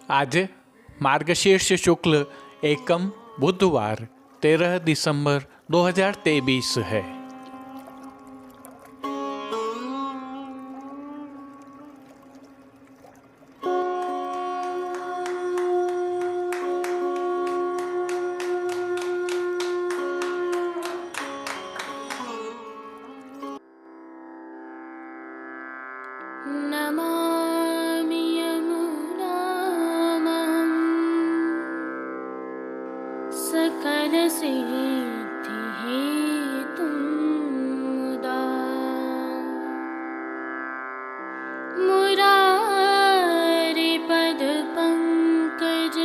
आज मार्गशीर्ष शुक्ल एकम बुधवार 13 दिसंबर 2023 है। नमामि यमुनामहं सकलसिद्धिहेतुं मुदा मुरारिपदपङ्कज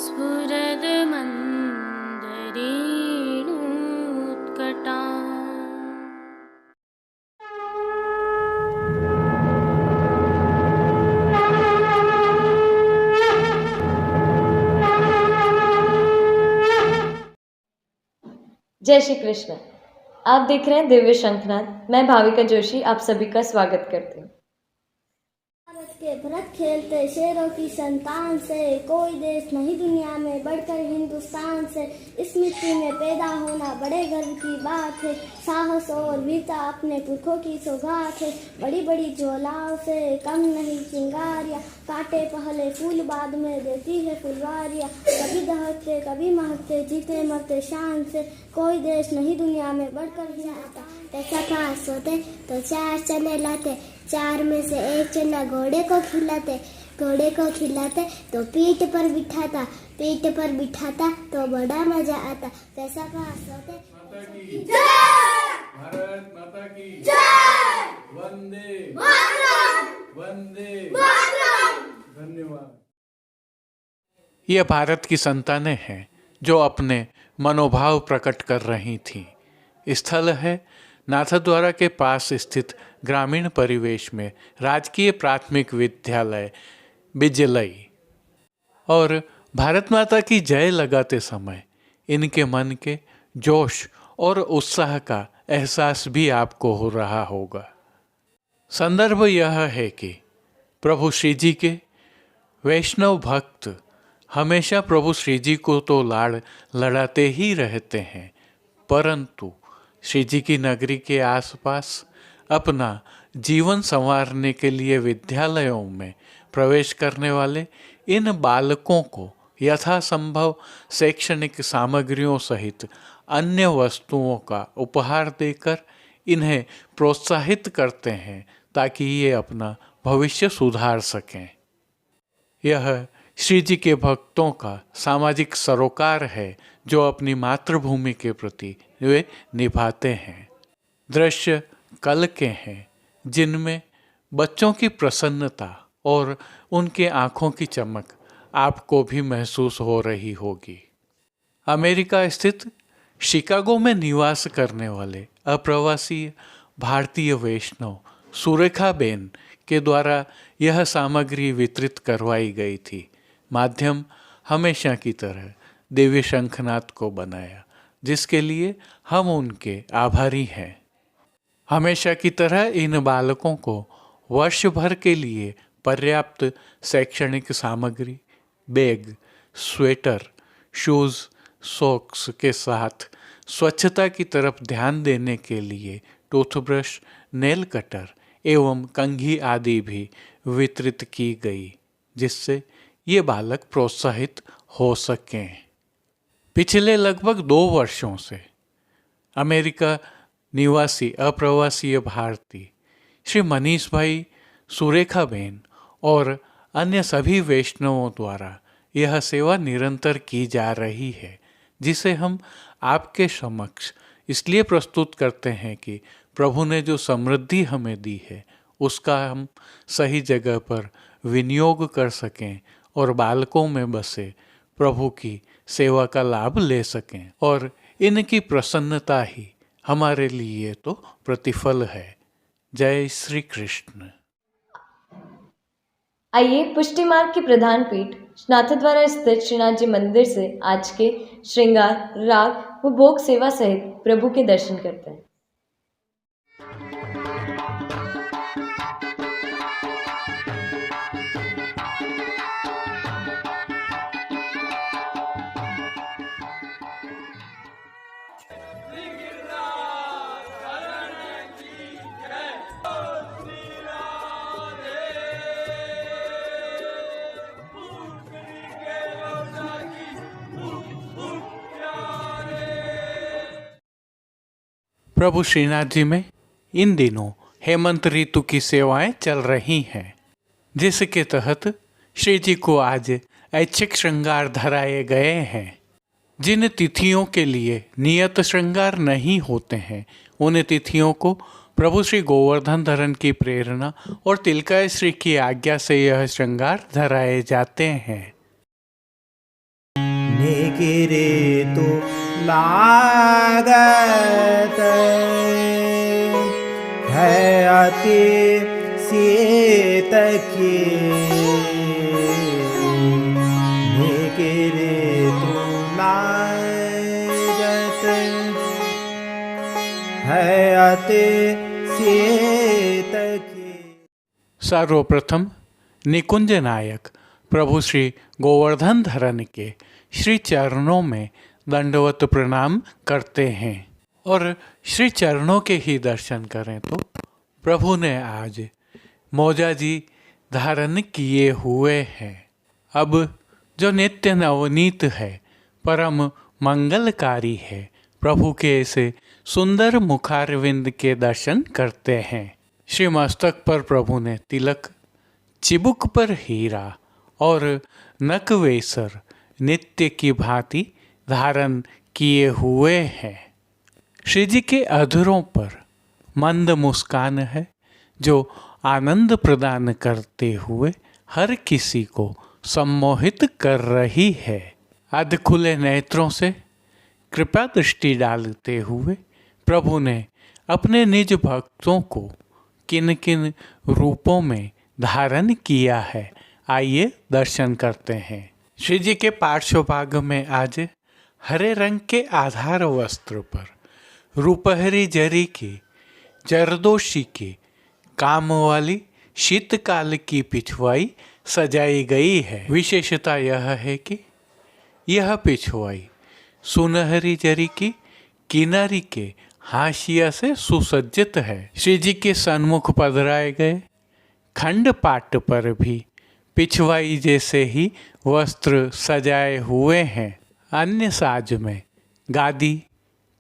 स्फुरदमन्दरेणुत्कटा। जय श्री कृष्ण। आप देख रहे हैं दिव्य शंखनाद। मैं भाविका जोशी आप सभी का स्वागत करती हूँ। भारत के भरत खेलते शेरों की संतान से, कोई देश नहीं दुनिया में बढ़कर हिंदुस्तान से। इस मिट्टी में पैदा होना बड़े गर्व की बात है, साहस और वीरता अपने पुरखों की सौगात है। बड़ी बड़ी ज्वालाओं से कम नहीं चिंगारियाँ, काटे पहले फूल बाद में देती है फुलवारियाँ। कभी दहकते कभी महकते जीते मरते शान से, कोई देश नहीं दुनिया में बढ़कर हिंदुस्तान। ऐसा पास होते तो चार चने लाते, चार में से एक चना घोड़े को खिलाते, घोड़े को खिलाते तो पीठ पर बिठाता, पीठ पर बिठाता तो बड़ा मजा आता। पैसा पास होते। भारत माता की जय। वंदे मातरम। वंदे मातरम। धन्यवाद। ये भारत की संतानें हैं जो अपने मनोभाव प्रकट कर रही थीं। स्थल है नाथद्वारा के पास स्थित ग्रामीण परिवेश में राजकीय प्राथमिक विद्यालय बिजलई। और भारत माता की जय लगाते समय इनके मन के जोश और उत्साह का एहसास भी आपको हो रहा होगा। संदर्भ यह है कि प्रभु श्री जी के वैष्णव भक्त हमेशा प्रभु श्री जी को तो लाड़ लड़ाते ही रहते हैं, परंतु श्री जी की नगरी के आसपास अपना जीवन संवारने के लिए विद्यालयों में प्रवेश करने वाले इन बालकों को यथासंभव शैक्षणिक सामग्रियों सहित अन्य वस्तुओं का उपहार देकर इन्हें प्रोत्साहित करते हैं ताकि ये अपना भविष्य सुधार सकें। यह श्री जी के भक्तों का सामाजिक सरोकार है जो अपनी मातृभूमि के प्रति वे निभाते हैं। दृश्य कल के हैं जिनमें बच्चों की प्रसन्नता और उनके आँखों की चमक आपको भी महसूस हो रही होगी। अमेरिका स्थित शिकागो में निवास करने वाले अप्रवासी भारतीय वैष्णव सुरेखाबेन के द्वारा यह सामग्री वितरित करवाई गई थी। माध्यम हमेशा की तरह दिव्य शंखनाद को बनाया, जिसके लिए हम उनके आभारी हैं। हमेशा की तरह इन बालकों को वर्ष भर के लिए पर्याप्त शैक्षणिक सामग्री, बैग, स्वेटर, शूज़, सॉक्स के साथ स्वच्छता की तरफ ध्यान देने के लिए टूथब्रश, नेल कटर एवं कंघी आदि भी वितरित की गई, जिससे ये बालक प्रोत्साहित हो सकें। पिछले लगभग 2 वर्षों से अमेरिका निवासी अप्रवासीय भारतीय श्री मनीष भाई, सुरेखाबेन और अन्य सभी वैष्णवों द्वारा यह सेवा निरंतर की जा रही है, जिसे हम आपके समक्ष इसलिए प्रस्तुत करते हैं कि प्रभु ने जो समृद्धि हमें दी है उसका हम सही जगह पर विनियोग कर सकें और बालकों में बसे प्रभु की सेवा का लाभ ले सकें, और इनकी प्रसन्नता ही हमारे लिए तो प्रतिफल है। जय श्री कृष्ण। आइए पुष्टि मार्ग की प्रधान पीठ नाथद्वारा स्थित श्रीनाथ जी मंदिर से आज के श्रृंगार, राग व भोग सेवा सहित प्रभु के दर्शन करते हैं। प्रभु श्रीनाथ जी में इन दिनों हेमंत ऋतु की सेवाएं चल रही हैं, जिसके तहत श्री जी को आज ऐच्छिक श्रृंगार धराए गए हैं। जिन तिथियों के लिए नियत श्रृंगार नहीं होते हैं, उन तिथियों को प्रभु श्री गोवर्धन धरन की प्रेरणा और तिलकाय श्री की आज्ञा से यह श्रृंगार धराए जाते हैं। निकिरे तो लागत है अति सीत की, निकिरे तो लागत है अति सीत की। सर्वप्रथम निकुंज नायक प्रभु श्री गोवर्धन धरन के श्री चरणों में दंडवत प्रणाम करते हैं और श्री चरणों के ही दर्शन करें तो प्रभु ने आज मोजा जी धारण किए हुए हैं। अब जो नित्य नवनीत है, परम मंगलकारी है, प्रभु के ऐसे सुंदर मुखारविंद के दर्शन करते हैं। श्री मस्तक पर प्रभु ने तिलक, चिबुक पर हीरा और नकवेसर नित्य की भांति धारण किए हुए हैं। श्री जी के अधरों पर मंद मुस्कान है, जो आनंद प्रदान करते हुए हर किसी को सम्मोहित कर रही है। अध खुले नेत्रों से कृपा दृष्टि डालते हुए प्रभु ने अपने निज भक्तों को किन किन रूपों में धारण किया है, आइए दर्शन करते हैं। श्री जी के पार्श्वभाग में आज हरे रंग के आधार वस्त्र पर रूपहरी जरी की जरदोशी की काम वाली शीतकाल की पिछवाई सजाई गई है। विशेषता यह है कि यह पिछवाई सुनहरी जरी की किनारी के हाशिया से सुसज्जित है। श्री जी के सन्मुख पधराए गए खंड पाट पर भी पिछवाई जैसे ही वस्त्र सजाए हुए हैं। अन्य साज में गादी,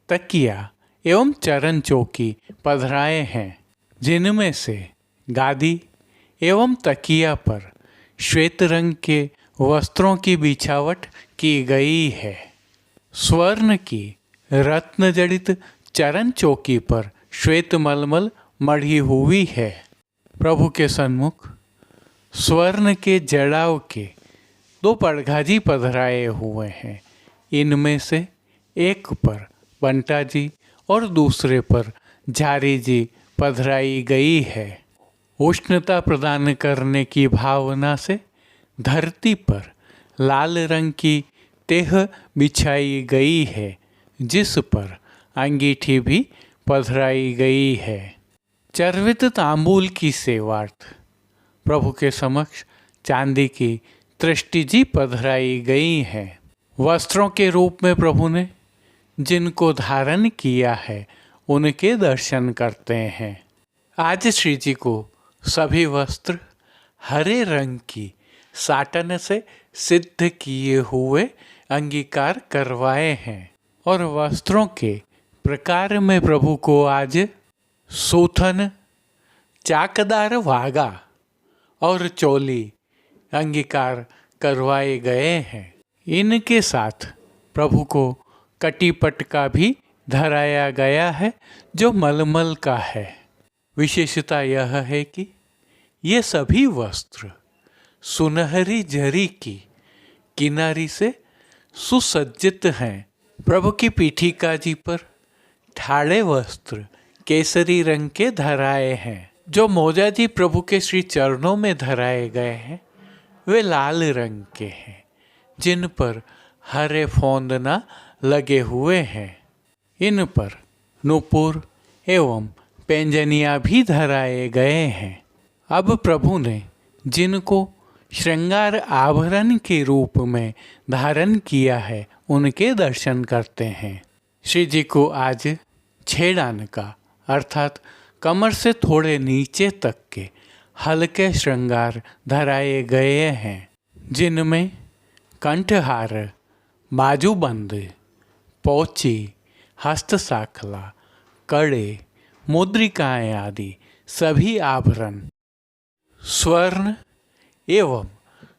तकिया एवं चरण चौकी पधराए हैं, जिनमें से गादी एवं तकिया पर श्वेत रंग के वस्त्रों की बिछावट की गई है। स्वर्ण की रत्न जड़ित चरण चौकी पर श्वेत मलमल मढ़ी हुई है। प्रभु के सन्मुख स्वर्ण के जड़ाव के 2 पड़घाजी पधराए हुए हैं। इनमें से एक पर बंटा जी और दूसरे पर झारी जी पधराई गई है। उष्णता प्रदान करने की भावना से धरती पर लाल रंग की तेह बिछाई गई है, जिस पर अंगीठी भी पधराई गई है। चर्वित तांबूल की सेवार्थ प्रभु के समक्ष चांदी की तृष्टि जी पधराई गई है। वस्त्रों के रूप में प्रभु ने जिनको धारण किया है, उनके दर्शन करते हैं। आज श्री जी को सभी वस्त्र हरे रंग की साटन से सिद्ध किए हुए अंगीकार करवाए हैं और वस्त्रों के प्रकार में प्रभु को आज सूथन, चाकदार वागा और चोली अंगीकार करवाए गए हैं। इनके साथ प्रभु को कटीपट का भी धराया गया है, जो मलमल का है। विशेषता यह है कि ये सभी वस्त्र सुनहरी जरी की किनारी से सुसज्जित हैं। प्रभु की पीठिका जी पर ठाड़े वस्त्र केसरी रंग के धराए हैं। जो मोजा जी प्रभु के श्री चरणों में धराए गए हैं, वे लाल रंग के हैं, जिन पर हरे फौंदना लगे हुए हैं। इन पर नूपुर एवं पैंजनियाँ भी धराए गए हैं। अब प्रभु ने जिनको श्रृंगार आभरण के रूप में धारण किया है, उनके दर्शन करते हैं। श्री जी को आज छेड़ान का अर्थात कमर से थोड़े नीचे तक के हल्के श्रृंगार धराए गए हैं, जिनमें कंठहार, बाजूबंद, पोची, हस्तसाखला, कड़े, मुद्रिकाएं आदि सभी आभरण स्वर्ण एवं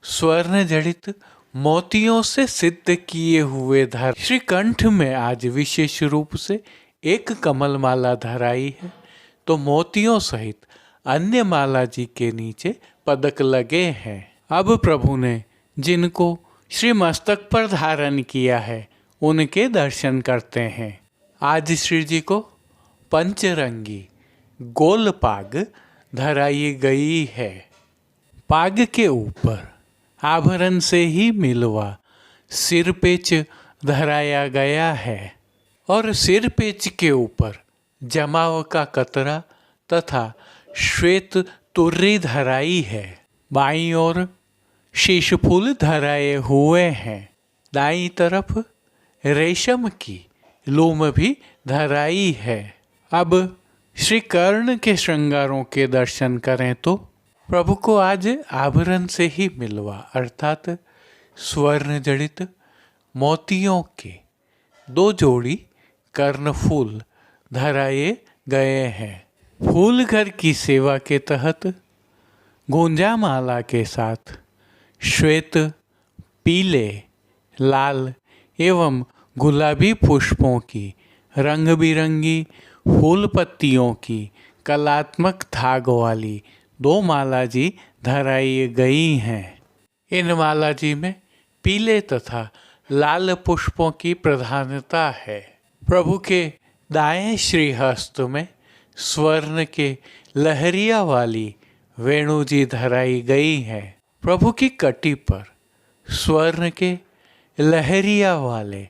स्वर्ण जड़ित मोतियों से सिद्ध किए हुए धर। श्री कंठ में आज विशेष रूप से एक कमल माला धराई है, तो मोतियों सहित अन्य माला जी के नीचे पदक लगे हैं। अब प्रभु ने जिनको श्री मस्तक पर धारण किया है उनके दर्शन करते हैं। आज श्री जी को पंचरंगी गोल पाग धराई गई है। पाग के ऊपर आभरण से ही मिलवा सिर पेच धराया गया है और सिर पेच के ऊपर जमाव का कतरा तथा श्वेत तुर्री धराई है। बाईं ओर शीश फूल धराए हुए हैं। दाईं तरफ रेशम की लूम भी धराई है। अब श्री कर्ण के श्रृंगारों के दर्शन करें तो प्रभु को आज आभरण से ही मिलवा अर्थात स्वर्ण जड़ित मोतियों के 2 जोड़ी कर्णफूल धराए गए हैं। फूल घर की सेवा के तहत गुंजा माला के साथ श्वेत, पीले, लाल एवं गुलाबी पुष्पों की रंग बिरंगी फूल पत्तियों की कलात्मक धाग वाली 2 माला जी धराई गई हैं। इन माला जी में पीले तथा लाल पुष्पों की प्रधानता है। प्रभु के दाएं श्रीहस्त में स्वर्ण के लहरिया वाली वेणु जी धराई गई है। प्रभु की कटी पर स्वर्ण के लहरिया वाले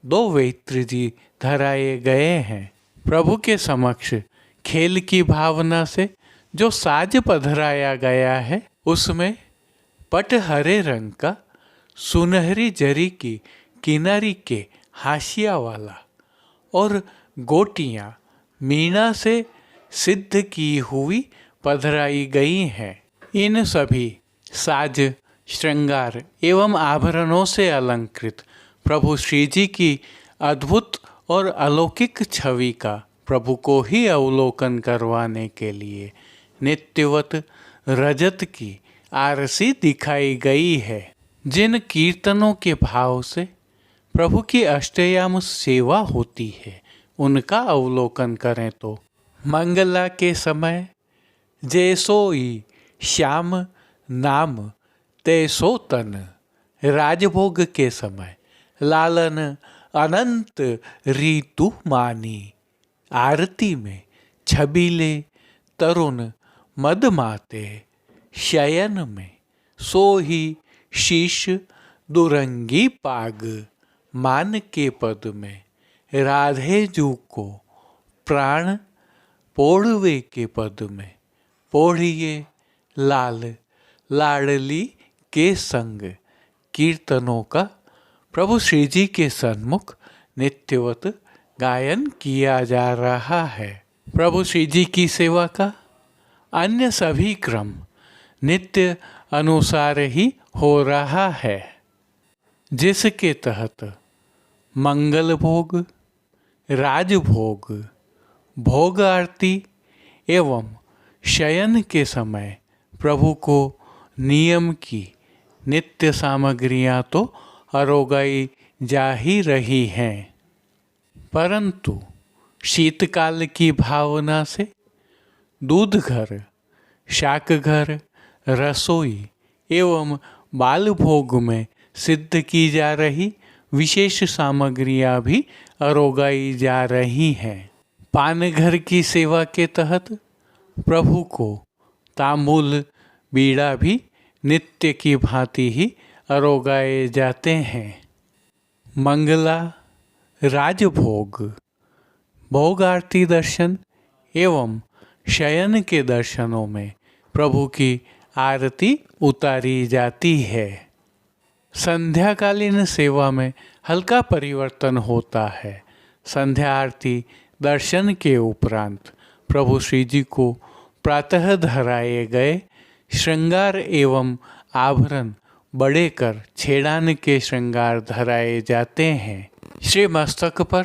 2 वेत्र जी धराए गए हैं। प्रभु के समक्ष खेल की भावना से जो साज पधराया गया है उसमें पट हरे रंग का सुनहरी जरी की किनारी के हाशिया वाला और गोटियां मीणा से सिद्ध की हुई पधराई गई हैं। इन सभी साज, श्रृंगार एवं आभरणों से अलंकृत प्रभु श्री जी की अद्भुत और अलौकिक छवि का प्रभु को ही अवलोकन करवाने के लिए नित्यवत रजत की आरसी दिखाई गई है। जिन कीर्तनों के भाव से प्रभु की अष्टयाम सेवा होती है उनका अवलोकन करें तो मंगला के समय जैसोई श्याम नाम तैसो तन, राजभोग के समय लालन अनंत ऋतु मानी, आरती में छबीले तरुण मदमाते, शयन में सोही शीश दुरंगी पाग, मान के पद में राधे जू को प्राण पोढ़वे के पद में पोढ़िए लाल लाडली के संग कीर्तनों का प्रभु श्री जी के सन्मुख नित्यवत गायन किया जा रहा है। प्रभु श्री जी की सेवा का अन्य सभी क्रम नित्य अनुसार ही हो रहा है, जिसके तहत मंगल भोग, राजभोग, भोग आरती एवं शयन के समय प्रभु को नियम की नित्य सामग्रियां तो अरोगाई जा ही रही हैं, परंतु शीतकाल की भावना से दूध घर, शाक घर, रसोई एवं बाल भोग में सिद्ध की जा रही विशेष सामग्रियां भी अरोगाई जा रही हैं। पान घर की सेवा के तहत प्रभु को तांबूल बीड़ा भी नित्य की भांति ही अरोगाए जाते हैं। मंगला, राजभोग, भोग आरती दर्शन एवं शयन के दर्शनों में प्रभु की आरती उतारी जाती है। संध्याकालीन सेवा में हल्का परिवर्तन होता है। संध्या आरती दर्शन के उपरांत प्रभु श्री जी को प्रातः धराए गए श्रृंगार एवं आभरण बड़े कर छेड़ान के श्रृंगार धराए जाते हैं। श्री मस्तक पर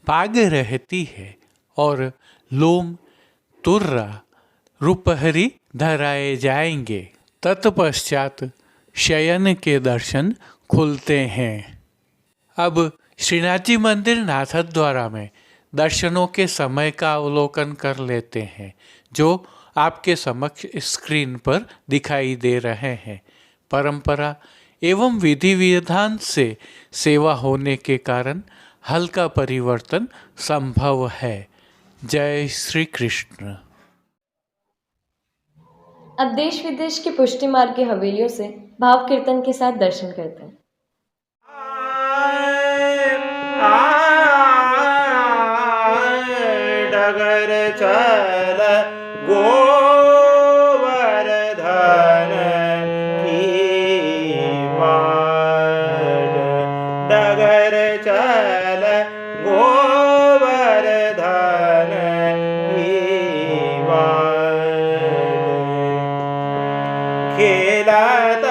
पाग रहती है और लोम तुर्रा रुपहरी धराए जाएंगे। तत्पश्चात शयन के दर्शन खुलते हैं। अब श्रीनाथ जी मंदिर नाथद्वारा में दर्शनों के समय का अवलोकन कर लेते हैं, जो आपके समक्ष स्क्रीन पर दिखाई दे रहे हैं। परंपरा एवं विधि विधान से सेवा होने के कारण हल्का परिवर्तन संभव है। जय श्री कृष्ण। अब देश विदेश के पुष्टि मार्ग की हवेलियों से भाव कीर्तन के साथ दर्शन करते हैं। डगर चल गोवर्धन की माड, डगर चल गोवर्धन की माड, खेलत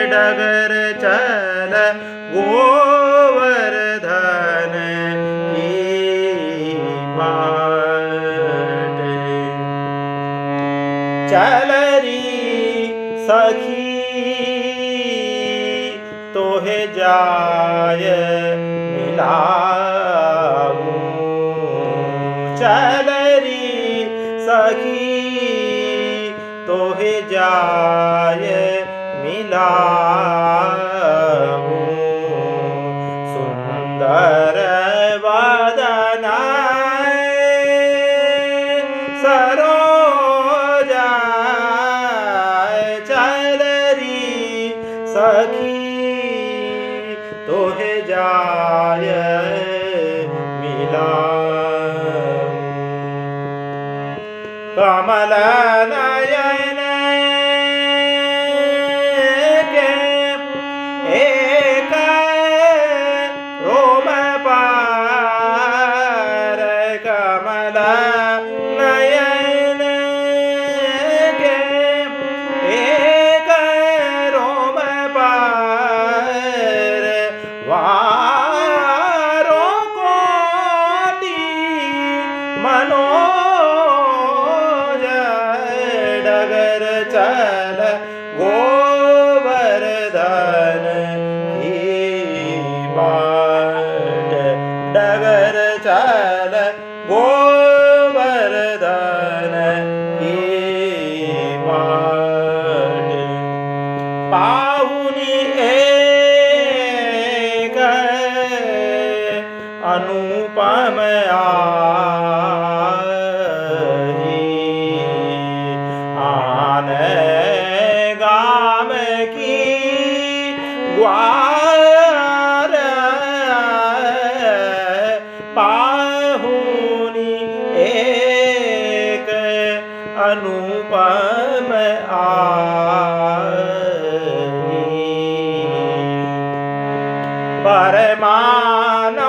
डगर चल गोवर्धन की बाट, चल री सखी तोहे जाय मिलाऊं, चल री सखी तोहे जाय मिलाऊं, सुंदर वदना सरोजा, चल री सखी तोहे जाय मिलाऊं, कमल नयन मनोज, डगर चल गोवर्धन की बाट, डगर चल गोवर्धन की बाट, पाहुनी एक अनुपम आन गाम की ग्वार, पाहुनी एक अनुपम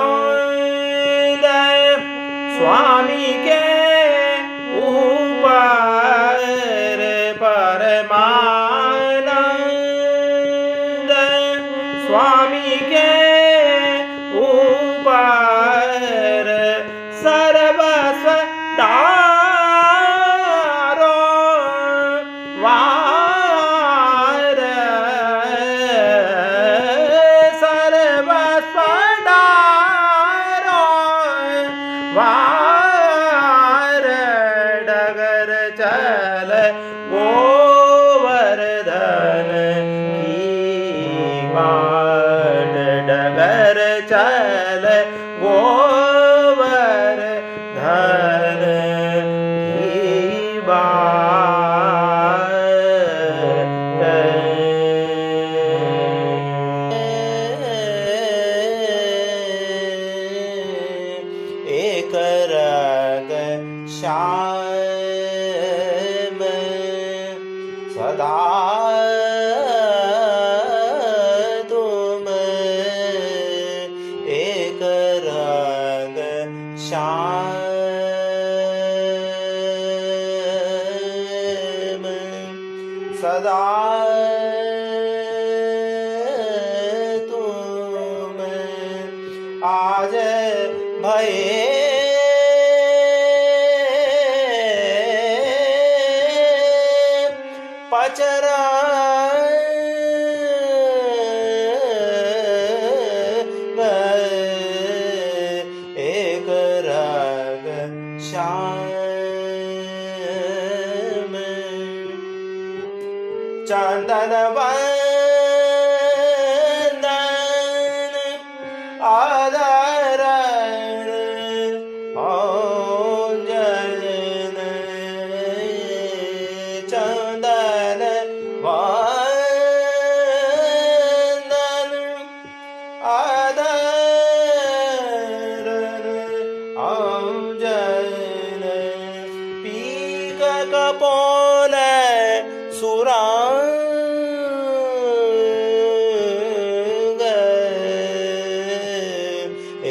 परमानंद स्वामी के ऊपर, परमानंद स्वामी के ऊपर सर्वस्व डारो वार, सर्वस्व डारो वार, डगर चल गोवर्धन की बाट, डगर चल गोवर्धन की बाट। सदा तुम एक रंग श्याम सदा तुम आज भये पचरा एक रंग श्याम चंदन वंदन आदरण जन चंदन वंदन आदरण जन पीक कपोल सुरांग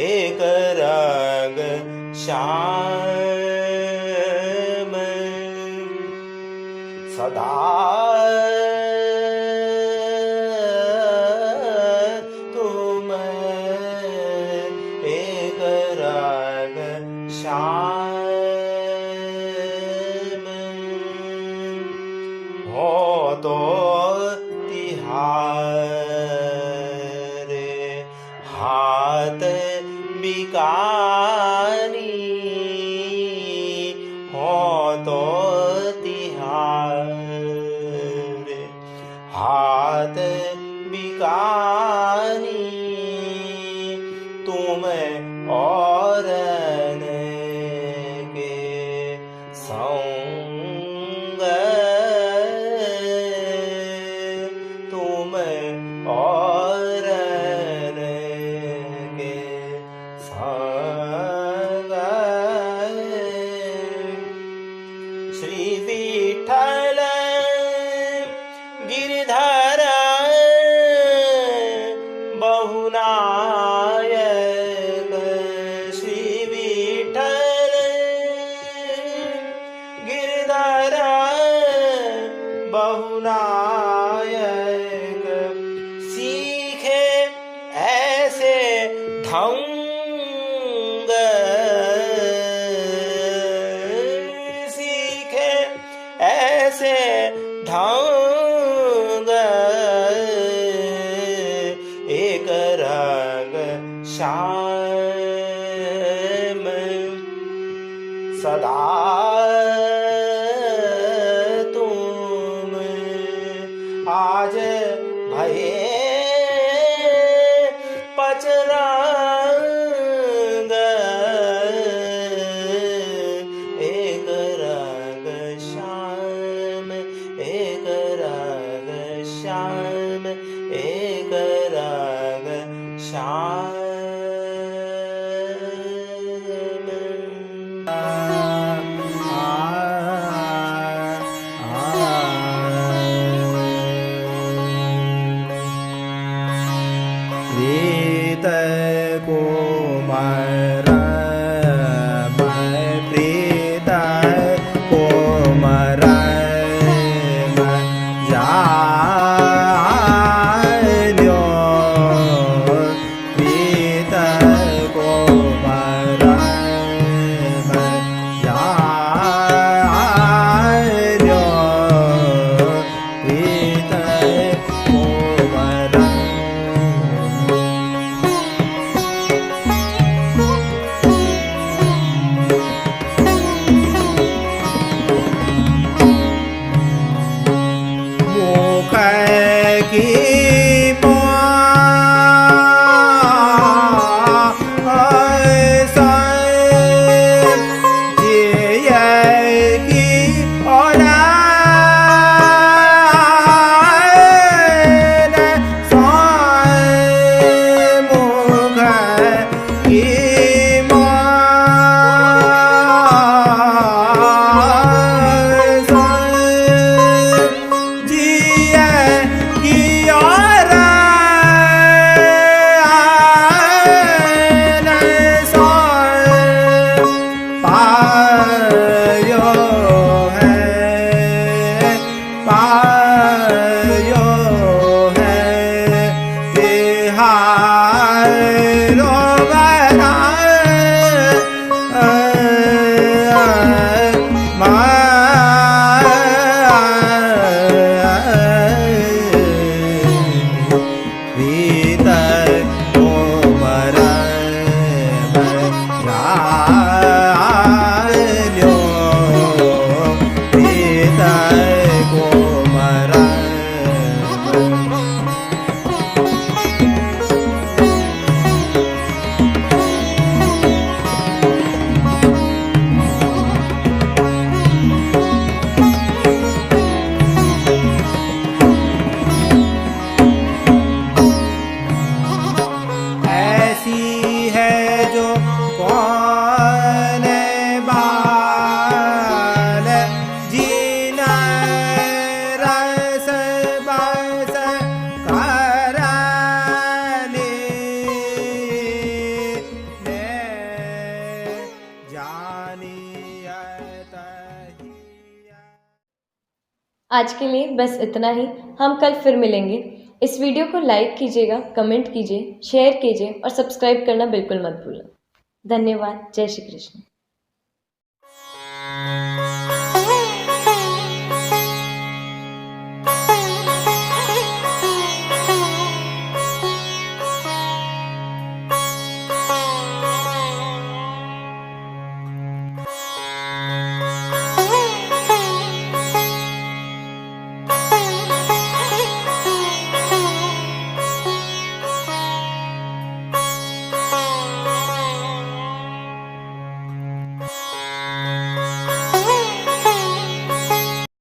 एक रंग श्याम सदा तुम एक रंग श्याम हो तो तिहारे हाथ बिकानी हो तो तिहारे हाथ बिकानी तुम और के संग तुम और के संग श्री विठ्ठल गिरधर बहुनायक श्री विठ्ठल गिरधर बहुनायक सीखे ऐसे ढंग सीखे ऐसे ढंग एक रंग श्याम सदा तुम आज भये पचरंग एक रंग श्याम एक रंग श्याम एक रंग श्याम प्रीत कोमर प्रीत कोमर जान्यो प्रीत कोमर जान्यो प्रीत कोमर जी आज के लिए बस इतना ही। हम कल फिर मिलेंगे। इस वीडियो को लाइक कीजिएगा, कमेंट कीजिए, शेयर कीजिए और सब्सक्राइब करना बिल्कुल मत भूलना। धन्यवाद। जय श्री कृष्ण।